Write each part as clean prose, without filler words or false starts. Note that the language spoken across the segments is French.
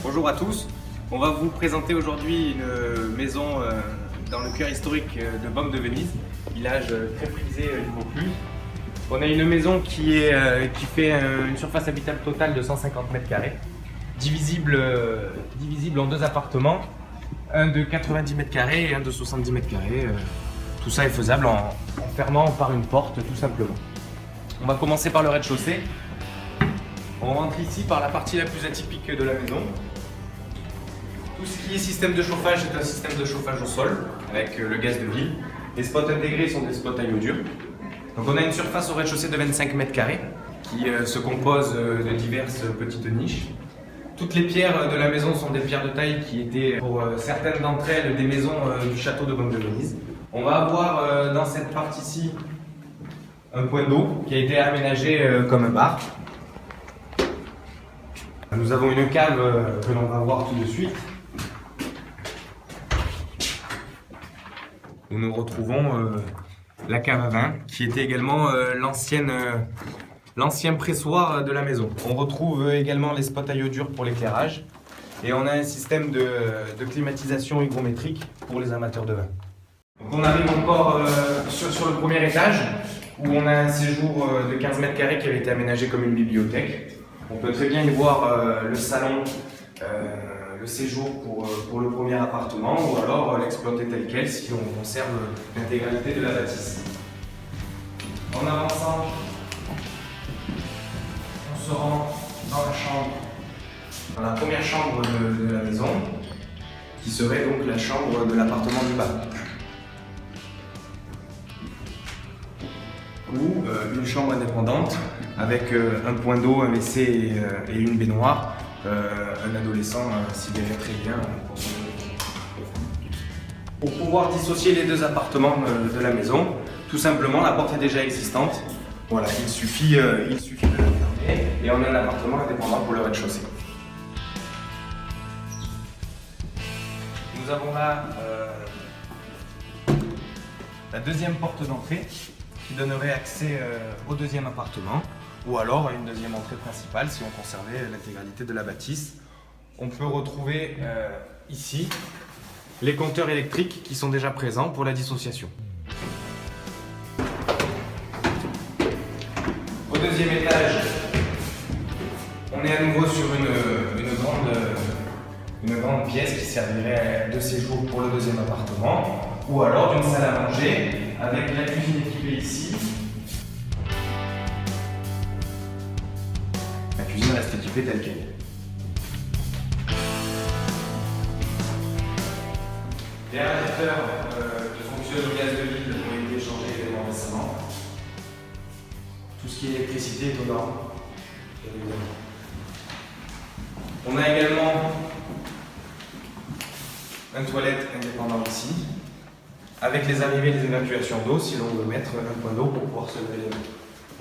Bonjour à tous, on va vous présenter aujourd'hui une maison dans le cœur historique de Baume de Venise, village très prisé du Vaucluse. On a une maison qui fait une surface habitable totale de 150 m², divisible en deux appartements, un de 90 m² et un de 70 m². Tout ça est faisable en fermant par une porte tout simplement. On va commencer par le rez-de-chaussée. On rentre ici par la partie la plus atypique de la maison. Tout ce qui est système de chauffage est un système de chauffage au sol avec le gaz de ville. Les spots intégrés sont des spots à iodure. Donc on a une surface au rez-de-chaussée de 25 m² qui se compose de diverses petites niches. Toutes les pierres de la maison sont des pierres de taille qui étaient pour certaines d'entre elles des maisons du château de Baume de Venise. On va avoir dans cette partie-ci un point d'eau qui a été aménagé comme un bar. Nous avons une cave que l'on va voir tout de suite, où nous retrouvons la cave à vin, qui était également l'ancien pressoir de la maison. On retrouve également les spots à iodure pour l'éclairage, et on a un système de climatisation hygrométrique pour les amateurs de vin. Donc on arrive encore sur le premier étage, où on a un séjour de 15 m² qui avait été aménagé comme une bibliothèque. On peut très bien y voir le salon, le séjour pour le premier appartement, ou alors l'exploiter tel quel si on conserve l'intégralité de la bâtisse. En avançant, on se rend dans la première chambre de la maison, qui serait donc la chambre de l'appartement du bas. Ou une chambre indépendante avec un point d'eau, un WC et une baignoire, un adolescent s'y verrait très bien. Pour pouvoir dissocier les deux appartements de la maison, tout simplement la porte est déjà existante. Voilà, il suffit de la fermer et on a un appartement indépendant pour le rez-de-chaussée. Nous avons là la deuxième porte d'entrée, qui donnerait accès au deuxième appartement, ou alors à une deuxième entrée principale si on conservait l'intégralité de la bâtisse. On peut retrouver ici les compteurs électriques qui sont déjà présents pour la dissociation. Au deuxième étage, on est à nouveau sur une grande pièce qui servirait de séjour pour le deuxième appartement, ou alors d'une salle à manger avec la cuisine équipée ici. La cuisine reste équipée telle qu'elle est. Les radiateurs qui fonctionnent au gaz de ville ont été changés également récemment. Tout ce qui est électricité est au nord. On a également une toilette indépendante ici, avec les arrivées et les évacuations d'eau si l'on veut mettre un point d'eau pour pouvoir se lever les mains.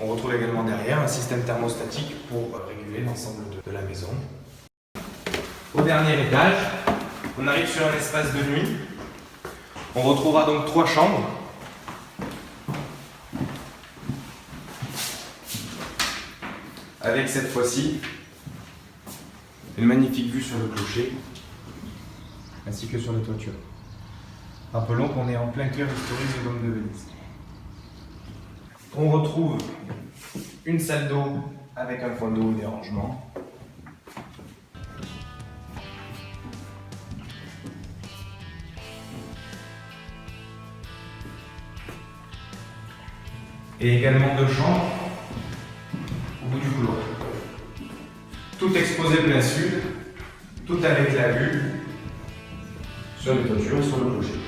On retrouve également derrière un système thermostatique pour réguler l'ensemble de la maison. Au dernier étage, on arrive sur un espace de nuit. On retrouvera donc 3 chambres. Avec cette fois-ci une magnifique vue sur le clocher, ainsi que sur les toitures. Rappelons qu'on est en plein cœur historique de Baume de Venise. On retrouve une salle d'eau avec un point d'eau et des rangements. Et également 2 chambres au bout du couloir. Tout exposé plein sud, tout avec la vue sur les toitures et sur le clocher.